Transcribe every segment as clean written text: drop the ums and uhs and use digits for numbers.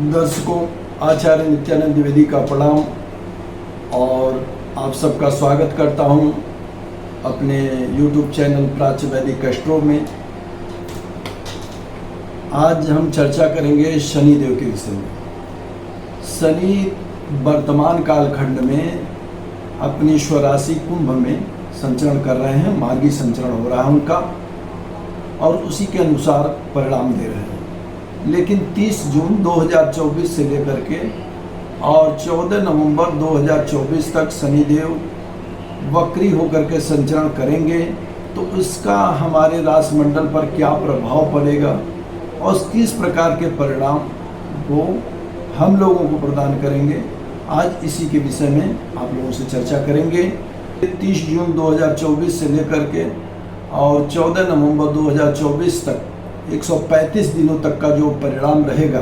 दर्शकों, आचार्य नित्यानंद द्विवेदी का प्रणाम और आप सबका स्वागत करता हूं अपने YouTube चैनल प्राच्य वैदिक एस्ट्रो में। आज हम चर्चा करेंगे शनि देव के विषय में। शनि वर्तमान कालखंड में अपनी स्वराशि कुंभ में संचरण कर रहे हैं, मार्गी संचरण हो रहा है उनका और उसी के अनुसार परिणाम दे रहे हैं। लेकिन 30 जून 2024 से लेकर के और 14 नवंबर 2024 तक शनिदेव वक्री होकर के संचरण करेंगे, तो इसका हमारे राशि मंडल पर क्या प्रभाव पड़ेगा और किस प्रकार के परिणाम वो हम लोगों को प्रदान करेंगे, आज इसी के विषय में आप लोगों से चर्चा करेंगे। 30 जून 2024 से लेकर के और 14 नवंबर 2024 तक 135 दिनों तक का जो परिणाम रहेगा,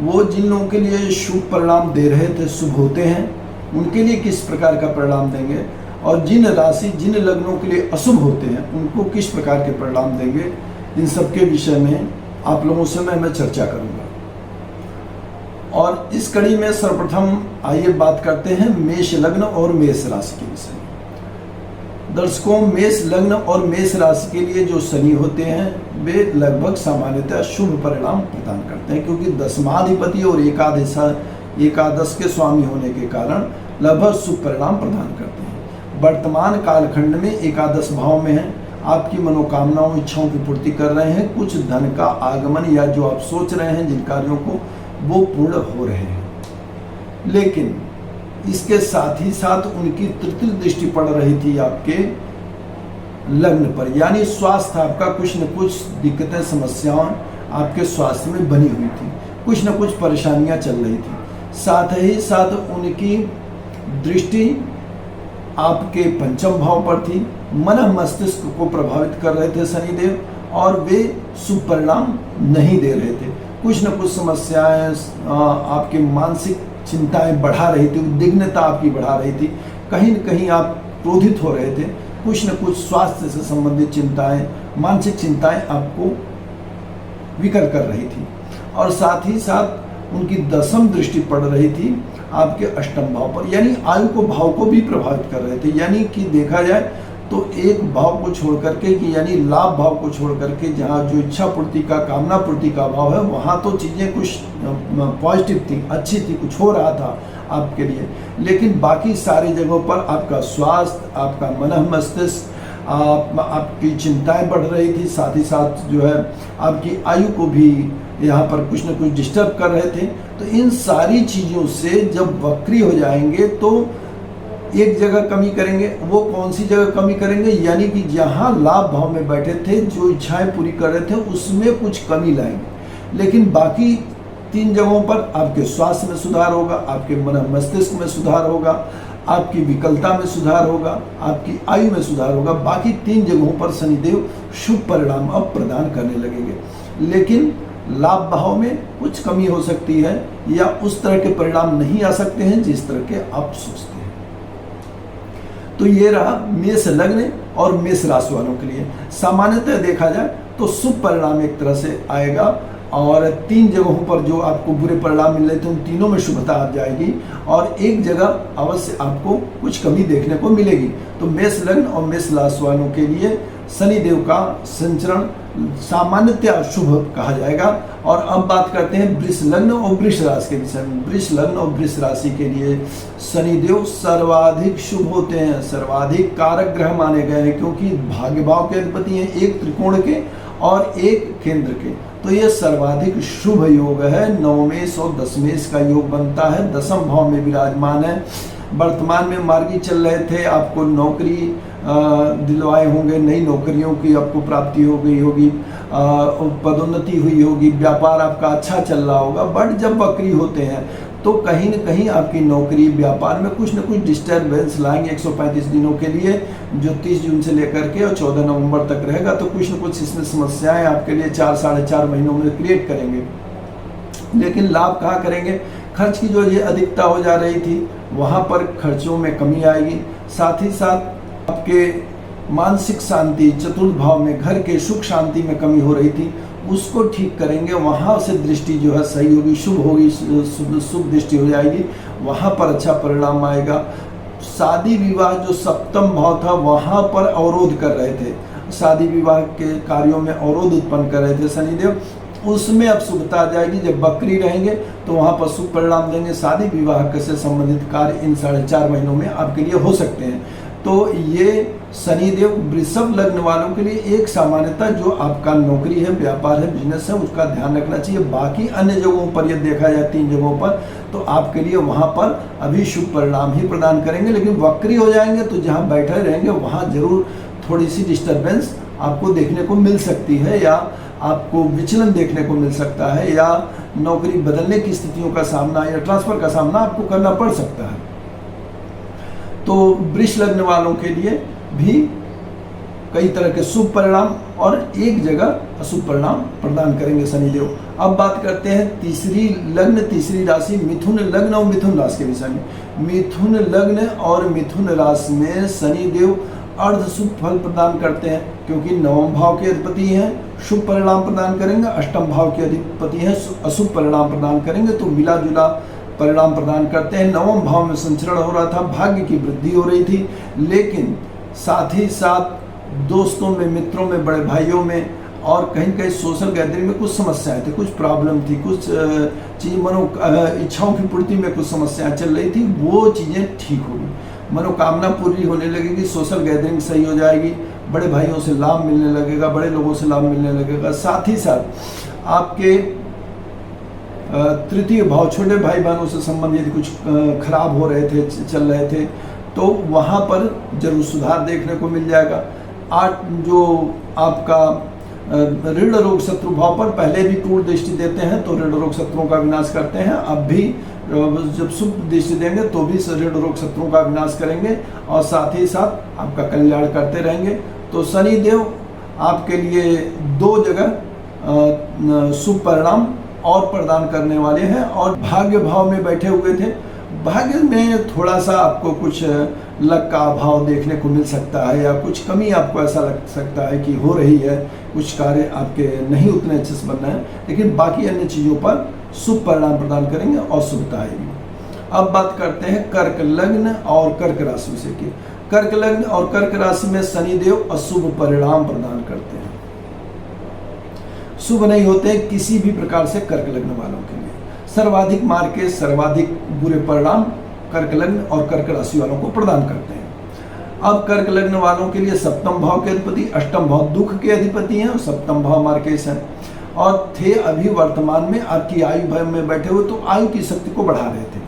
वो जिन लोगों के लिए शुभ परिणाम दे रहे थे, शुभ होते हैं, उनके लिए किस प्रकार का परिणाम देंगे और जिन राशि जिन लग्नों के लिए अशुभ होते हैं उनको किस प्रकार के परिणाम देंगे, इन सब के विषय में आप लोगों से मैं चर्चा करूंगा। और इस कड़ी में सर्वप्रथम आइए बात करते हैं मेष लग्न और मेष राशि के विषय में। दर्शकों, मेष लग्न और मेष राशि के लिए जो शनि होते हैं वे लगभग सामान्यतः शुभ परिणाम प्रदान करते हैं, क्योंकि दशमाधिपति और एकादश के स्वामी होने के कारण लगभग शुभ परिणाम प्रदान करते हैं। वर्तमान कालखंड में एकादश भाव में है, आपकी मनोकामनाओं इच्छाओं की पूर्ति कर रहे हैं, कुछ धन का आगमन या जो आप सोच रहे हैं जिन कार्यों को, वो पूर्ण हो रहे हैं। लेकिन इसके साथ ही साथ उनकी तृतीय दृष्टि पड़ रही थी आपके लग्न पर, यानी स्वास्थ्य आपका कुछ न कुछ दिक्कतें समस्याएं आपके स्वास्थ्य में बनी हुई थी, कुछ न कुछ परेशानियां चल रही थी। साथ ही साथ उनकी दृष्टि आपके पंचम भाव पर थी, मन मस्तिष्क को प्रभावित कर रहे थे शनिदेव, और वे शुभ परिणाम नहीं दे रहे थे। कुछ न कुछ समस्याएं आपके मानसिक चिंताएं बढ़ा रही थी, उद्विग्नता आपकी बढ़ा रही थी, कहीं न कहीं आप क्रोधित हो रहे थे, कुछ न कुछ स्वास्थ्य से संबंधित चिंताएं, मानसिक चिंताएं आपको विकल कर रही थी। और साथ ही साथ उनकी दशम दृष्टि पड़ रही थी आपके अष्टम भाव पर, यानी आयु को भाव को भी प्रभावित कर रहे थे। यानी कि देखा जाए तो एक भाव को छोड़ करके कि यानी लाभ भाव को छोड़ करके जहाँ जो इच्छा पूर्ति का, कामना पूर्ति का भाव है, वहाँ तो चीज़ें कुछ पॉजिटिव थी, अच्छी थी, कुछ हो रहा था आपके लिए। लेकिन बाकी सारी जगहों पर आपका स्वास्थ्य, आपका मन मस्तिष्क, आपकी चिंताएं बढ़ रही थी, साथ ही साथ जो है आपकी आयु को भी यहाँ पर कुछ न कुछ डिस्टर्ब कर रहे थे। तो इन सारी चीज़ों से जब वक्री हो जाएंगे तो एक जगह कमी करेंगे। वो कौन सी जगह कमी करेंगे? यानी कि जहाँ लाभ भाव में बैठे थे, जो इच्छाएं पूरी कर रहे थे, उसमें कुछ कमी लाएंगे। लेकिन बाकी 3 जगहों पर आपके स्वास्थ्य में सुधार होगा, आपके मन मस्तिष्क में सुधार होगा, आपकी विकलता में सुधार होगा, आपकी आयु में सुधार होगा। बाकी 3 जगहों पर शनिदेव शुभ परिणाम अब प्रदान करने लगेंगे। लेकिन लाभ भाव में कुछ कमी हो सकती है या उस तरह के परिणाम नहीं आ सकते हैं जिस तरह के आप सोचते हैं। तो ये रहा मेष लग्न और मेष राशि वालों के लिए। सामान्यतः देखा जाए तो शुभ परिणाम एक तरह से आएगा, और 3 जगहों पर जो आपको बुरे परिणाम मिल रहे थे उन तीनों में शुभता आ जाएगी, और एक जगह अवश्य आपको कुछ कमी देखने को मिलेगी। तो मेष लग्न और मेष राशि वालों के लिए शनिदेव का संचरण सामान्यतः शुभ कहा जाएगा। और अब बात करते हैं वृष लग्न और वृष राशि के विषय में। वृष लग्न और वृष राशि के लिए शनिदेव सर्वाधिक शुभ होते हैं, सर्वाधिक कारक ग्रह माने गए हैं, क्योंकि भाग्य भाव के अधिपति हैं, एक त्रिकोण के और एक केंद्र के। तो ये सर्वाधिक शुभ योग है। नवमेश और दशमेश का योग बनता है, दशम भाव में विराजमान है। वर्तमान में मार्गी चल रहे थे, आपको नौकरी दिलवाए होंगे, नई नौकरियों की आपको प्राप्ति हो गई होगी, पदोन्नति हुई होगी, व्यापार आपका अच्छा चल रहा होगा। बट जब वक्री होते हैं तो कहीं न कहीं आपकी नौकरी व्यापार में कुछ न कुछ डिस्टर्बेंस लाएंगे 135 दिनों के लिए, जो 30 जून से लेकर के और 14 नवंबर तक रहेगा। तो कुछ न कुछ इसमें समस्याएं आपके लिए 4-4.5 महीनों में क्रिएट करेंगे। लेकिन लाभ कहाँ करेंगे? खर्च की जो ये अधिकता हो जा रही थी, वहाँ पर खर्चों में कमी आएगी। साथ ही साथ आपके मानसिक शांति, चतुर्थ भाव में घर के सुख शांति में कमी हो रही थी, उसको ठीक करेंगे, वहाँ से दृष्टि जो है सही होगी, शुभ होगी, शुभ दृष्टि हो जाएगी, वहाँ पर अच्छा परिणाम आएगा। शादी विवाह जो सप्तम भाव था वहाँ पर अवरोध कर रहे थे, शादी विवाह के कार्यों में अवरोध उत्पन्न कर रहे थे शनिदेव, उसमें अब शुभता आ जाएगी। जब वक्री रहेंगे तो वहाँ पर शुभ परिणाम देंगे। शादी विवाह से संबंधित कार्य इन 4.5 महीनों में आपके लिए हो सकते हैं। तो ये शनिदेव वृषभ लग्न वालों के लिए एक सामान्यता, जो आपका नौकरी है, व्यापार है, बिजनेस है, उसका ध्यान रखना चाहिए। बाकी अन्य जगहों पर यदि देखा जाए 3 जगहों पर, तो आपके लिए वहाँ पर अभी शुभ परिणाम ही प्रदान करेंगे। लेकिन वक्री हो जाएंगे तो जहाँ बैठे रहेंगे वहाँ जरूर थोड़ी सी डिस्टर्बेंस आपको देखने को मिल सकती है, या आपको विचलन देखने को मिल सकता है, या नौकरी बदलने की स्थितियों का सामना या ट्रांसफर का सामना आपको करना पड़ सकता है। तो वृष लग्न वालों के लिए भी कई तरह के शुभ परिणाम और एक जगह अशुभ परिणाम प्रदान करेंगे शनिदेव। अब बात करते हैं तीसरी लग्न, तीसरी राशि मिथुन लग्न और मिथुन राशि के विषय में। मिथुन लग्न और मिथुन राशि में शनिदेव अर्ध शुभ फल प्रदान करते हैं, क्योंकि नवम भाव के अधिपति हैं, शुभ परिणाम प्रदान करेंगे। अष्टम भाव के अधिपति हैं, अशुभ परिणाम प्रदान करेंगे। तो मिला जुला परिणाम प्रदान करते हैं। नवम भाव में संचरण हो रहा था, भाग्य की वृद्धि हो रही थी, लेकिन साथ ही साथ दोस्तों में, मित्रों में, बड़े भाइयों में और कहीं कहीं सोशल गैदरिंग में कुछ समस्याएं थी, कुछ प्रॉब्लम थी, कुछ चीज इच्छाओं की पूर्ति में कुछ समस्याएं चल रही थी, वो चीज़ें ठीक होगी, मनोकामना पूरी होने लगेगी, सोशल गैदरिंग सही हो जाएगी, बड़े भाइयों से लाभ मिलने लगेगा, बड़े लोगों से लाभ मिलने लगेगा। साथ ही साथ आपके तृतीय भाव, छोटे भाई बहनों से संबंधित कुछ खराब हो रहे थे, चल रहे थे, तो वहाँ पर जरूर सुधार देखने को मिल जाएगा। जो आपका ऋण रोग शत्रु भाव पर पहले भी पूर्ण दृष्टि देते हैं तो ऋण रोग शत्रुओं का विनाश करते हैं, अब भी जब शुभ दृष्टि देंगे तो भी ऋण रोग शत्रुओं का विनाश करेंगे और साथ ही साथ आपका कल्याण करते रहेंगे। तो शनिदेव आपके लिए 2 जगह शुभ परिणाम और प्रदान करने वाले हैं। और भाग्य भाव में बैठे हुए थे, भाग्य में थोड़ा सा आपको कुछ लक का अभाव देखने को मिल सकता है, या कुछ कमी आपको ऐसा लग सकता है कि हो रही है, कुछ कार्य आपके नहीं उतने अच्छे से बन रहे हैं, लेकिन बाकी अन्य चीज़ों पर शुभ परिणाम प्रदान करेंगे और शुभता आएगी। अब बात करते हैं कर्क लग्न और कर्क राशि से की। कर्क लग्न और कर्क राशि में शनिदेव अशुभ परिणाम प्रदान करते हैं, शुभ नहीं होते किसी भी प्रकार से कर्क लग्न वालों के लिए। सर्वाधिक मार के सर्वाधिक बुरे परिणाम कर्क लग्न और कर्क राशि वालों को प्रदान करते हैं। अब कर्क लग्न वालों के लिए सप्तम भाव के अधिपति, अष्टम भाव दुख के अधिपति हैं और सप्तम भाव मार्केश हैं, और थे अभी वर्तमान में आपकी आयु भय में बैठे हुए, तो आयु की शक्ति को बढ़ा रहे थे,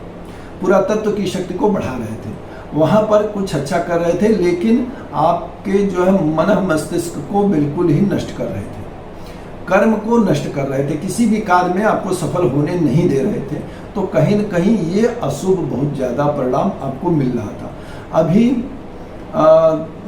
पुरातत्व की शक्ति को बढ़ा रहे थे, वहाँ पर कुछ अच्छा कर रहे थे, लेकिन आपके जो है मन मस्तिष्क को बिल्कुल ही नष्ट कर रहे थे, कर्म को नष्ट कर रहे थे, किसी भी कार्य में आपको सफल होने नहीं दे रहे थे। तो कहीं न कहीं ये अशुभ बहुत ज़्यादा परिणाम आपको मिल रहा था। अभी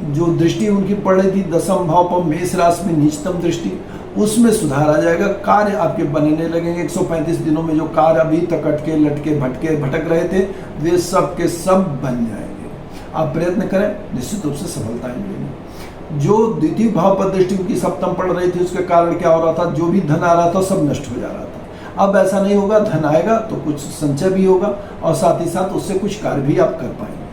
जो दृष्टि उनकी पड़ रही थी 10वें भाव पर, मेष राशि में नीचतम दृष्टि, उसमें सुधार आ जाएगा, कार्य आपके बनने लगेंगे। 135 दिनों में जो कार्य अभी तक अटके लटके भटक रहे थे, वे सब के सब बन जाएंगे। आप प्रयत्न करें, निश्चित रूप से सफलताएं मिलेंगी। जो द्वितीय भाव पर दृष्टि की सप्तम पड़ रही थी, उसके कारण क्या हो रहा था, जो भी धन आ रहा था सब नष्ट हो जा रहा था। अब ऐसा नहीं होगा, धन आएगा तो कुछ संचय भी होगा और साथ ही साथ उससे कुछ कार्य भी आप कर पाएंगे।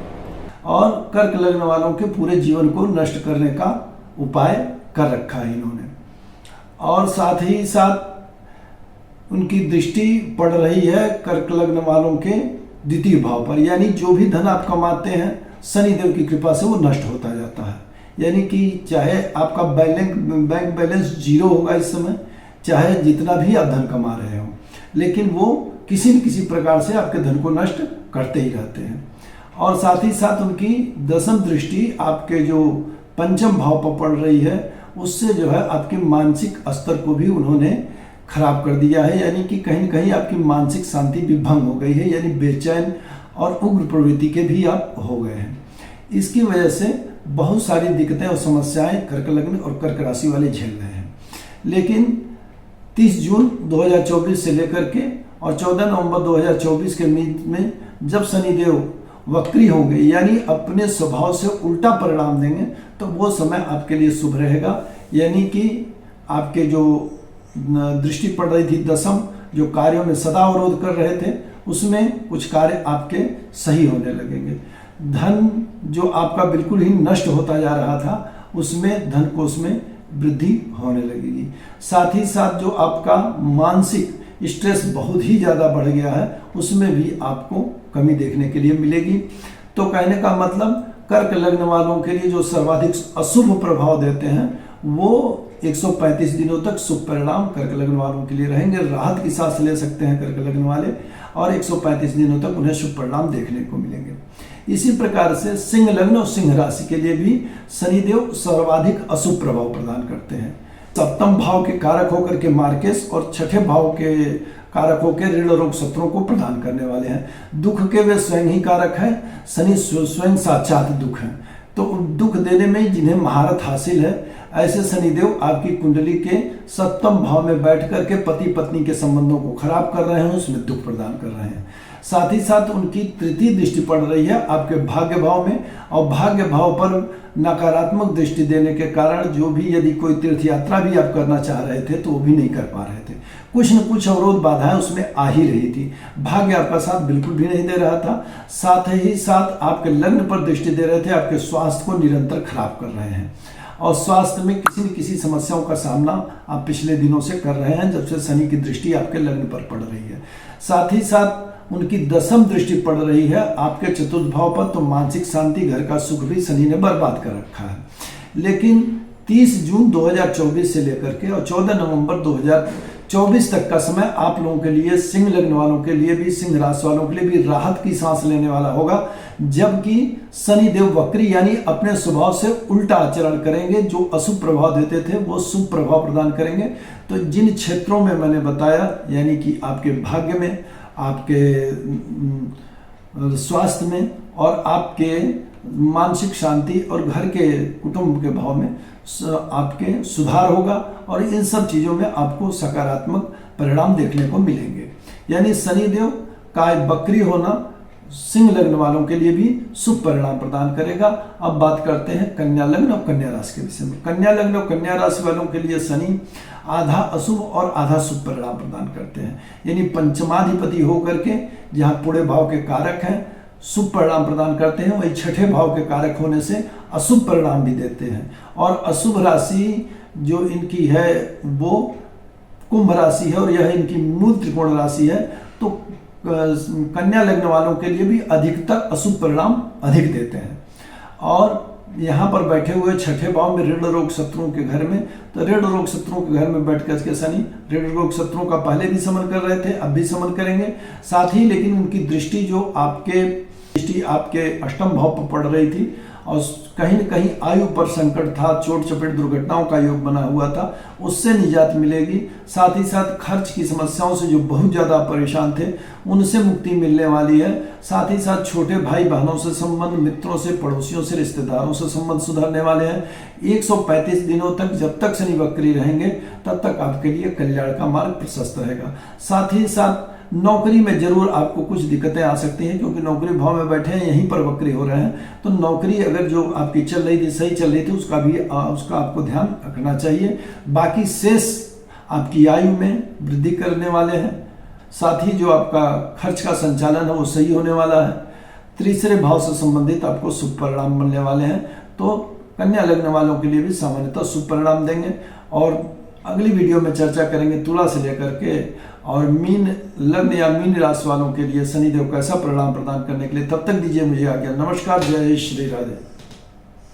और कर्क लग्न वालों के पूरे जीवन को नष्ट करने का उपाय कर रखा है इन्होंने। और साथ ही साथ उनकी दृष्टि पड़ रही है कर्क लग्न वालों के द्वितीय भाव पर, यानी जो भी धन आप कमाते हैं शनिदेव की कृपा से वो नष्ट होता जाता है। यानी कि चाहे आपका बैंक बैलेंस 0 होगा इस समय, चाहे जितना भी आप धन कमा रहे हो, लेकिन वो किसी न किसी प्रकार से आपके धन को नष्ट करते ही रहते हैं। और साथ ही साथ उनकी 10वीं दृष्टि आपके जो 5वें भाव पर पड़ रही है, उससे जो है आपके मानसिक स्तर को भी उन्होंने खराब कर दिया है, यानी कि कहीं न कहीं आपकी मानसिक शांति भी भंग हो गई है, यानी बेचैन और उग्र प्रवृत्ति के भी आप हो गए हैं। इसकी वजह से बहुत सारी दिक्कतें और समस्याएं कर्क लग्न और कर्क राशि वाले झेल रहे हैं। लेकिन 30 जून 2024 से लेकर के और 14 नवंबर 2024 के बीच में जब शनिदेव वक्री होंगे, यानी अपने स्वभाव से उल्टा परिणाम देंगे, तो वो समय आपके लिए शुभ रहेगा। यानी कि आपके जो दृष्टि पड़ रही थी दशम, जो कार्यों में सदा अवरोध कर रहे थे, उसमें कुछ कार्य आपके सही होने लगेंगे। धन जो आपका बिल्कुल ही नष्ट होता जा रहा था, उसमें धन कोष में वृद्धि होने लगेगी। साथ ही साथ जो आपका मानसिक स्ट्रेस बहुत ही ज़्यादा बढ़ गया है, उसमें भी आपको कमी देखने के लिए मिलेगी। तो कहने का मतलब कर्क लग्न वालों के लिए जो सर्वाधिक अशुभ प्रभाव देते हैं वो 135 दिनों तक शुभ परिणाम कर्क लग्न वालों के लिए रहेंगे। राहत की सांस ले सकते हैं कर्क लग्न वाले, और 135 दिनों तक उन्हें शुभ परिणाम देखने को मिलेंगे। इसी प्रकार से सिंह लग्न और सिंह राशि के लिए भी शनिदेव सर्वाधिक अशुभ प्रभाव प्रदान करते हैं। सप्तम भाव के कारक होकर के मार्केश और छठे भाव के कारक होकर ऋण रोग शत्रुओं को प्रदान करने वाले हैं। दुख के वे स्वयं ही कारक हैं, शनि स्वयं साक्षात दुख हैं। तो दुख देने में जिन्हें महारत हासिल है, ऐसे शनिदेव आपकी कुंडली के सप्तम भाव में बैठ करके पति पत्नी के संबंधों को खराब कर रहे हैं, उसमें दुख प्रदान कर रहे हैं। साथ ही साथ उनकी तृतीय दृष्टि पड़ रही है आपके भाग्य भाव में, और भाग्य भाव पर नकारात्मक दृष्टि देने के कारण जो भी यदि कोई तीर्थ यात्रा भी आप करना चाह रहे थे तो वो भी नहीं कर पा रहे थे। कुछ न कुछ अवरोध बाधाएं उसमें आ ही रही थी। भाग्य आपका साथ बिल्कुल भी नहीं दे रहा था। साथ ही साथ आपके लग्न पर दृष्टि दे रहे थे, आपके स्वास्थ्य को निरंतर खराब कर रहे हैं, और स्वास्थ्य में किसी न किसी समस्याओं का सामना आप पिछले दिनों से कर रहे हैं, जब से शनि की दृष्टि आपके लग्न पर पड़ रही है। साथ ही साथ उनकी दशम दृष्टि पड़ रही है आपके चतुर्थ भाव पर, तो मानसिक शांति, घर का सुख भी शनि ने बर्बाद कर रखा है। लेकिन 30 जून 2024 से लेकर के और 14 नवंबर 2024 तक का समय आप लोगों के लिए, सिंह लग्न वालों के लिए भी, सिंह राशि वालों के लिए भी राहत की सांस लेने वाला होगा, जबकि शनिदेव वक्री यानी अपने स्वभाव से उल्टा आचरण करेंगे। जो अशुभ प्रभाव देते थे वो शुभ प्रभाव प्रदान करेंगे। तो जिन क्षेत्रों में मैंने बताया, यानी कि आपके भाग्य में, आपके स्वास्थ्य में और आपके मानसिक शांति और घर के कुटुंब के भाव में आपके सुधार होगा, और इन सब चीज़ों में आपको सकारात्मक परिणाम देखने को मिलेंगे। यानी शनिदेव का बकरी होना सिंह लग्न वालों के लिए भी शुभ परिणाम प्रदान करेगा। अब बात करते हैं कन्या लग्न और कन्या राशि के विषय में। कन्या लग्न और कन्या राशि वालों के लिए शनि आधा अशुभ और आधा शुभ परिणाम प्रदान करते हैं। यानी पंचमाधिपति होकर के जहाँ पूरे भाव के कारक हैं शुभ परिणाम प्रदान करते हैं, वही छठे भाव के कारक होने से अशुभ परिणाम भी देते हैं। और अशुभ राशि जो इनकी है वो कुंभ राशि है, और यह इनकी मूल त्रिकोण राशि है। तो कन्या लग्न वालों के लिए भी अधिकतर अशुभ परिणाम अधिक देते हैं। और यहाँ पर बैठे हुए छठे भाव में ऋण रोग शत्रुओं के घर में, तो ऋण रोग शत्रुओं के घर में बैठ कर के शनि ऋण रोग शत्रुओं का पहले भी समन कर रहे थे, अब भी समन करेंगे। साथ ही लेकिन उनकी दृष्टि जो आपके अष्टम भाव पर पड़ रही थी, और कहीं न कहीं आयु पर संकट था, चोट चपेट दुर्घटनाओं का योग बना हुआ था, उससे निजात मिलेगी। साथ ही साथ खर्च की समस्याओं से जो बहुत ज़्यादा परेशान थे उनसे मुक्ति मिलने वाली है। साथ ही साथ छोटे भाई बहनों से संबंध, मित्रों से, पड़ोसियों से, रिश्तेदारों से संबंध सुधरने वाले हैं। 135 दिनों तक जब तक शनि वक्री रहेंगे तब तक आपके लिए कल्याण का मार्ग प्रशस्त रहेगा। साथ ही साथ नौकरी में जरूर आपको कुछ दिक्कतें आ सकती हैं, क्योंकि नौकरी भाव में बैठे हैं, यहीं पर वक्री हो रहे हैं। तो नौकरी अगर जो आपकी चल रही थी, सही चल रही थी, उसका आपको ध्यान रखना चाहिए। बाकी शेष आपकी आयु में वृद्धि करने वाले हैं। साथ ही जो आपका खर्च का संचालन है वो सही होने वाला है। तीसरे भाव से संबंधित आपको शुभ परिणाम मिलने वाले हैं। तो कन्या लग्न वालों के लिए भी सामान्यतः शुभ परिणाम देंगे। और अगली वीडियो में चर्चा करेंगे तुला से लेकर के और मीन लग्न या मीन राशि वालों के लिए शनिदेव कैसा परिणाम प्रदान करने के लिए। तब तक दीजिए मुझे आज्ञा। नमस्कार, जय श्री राधे।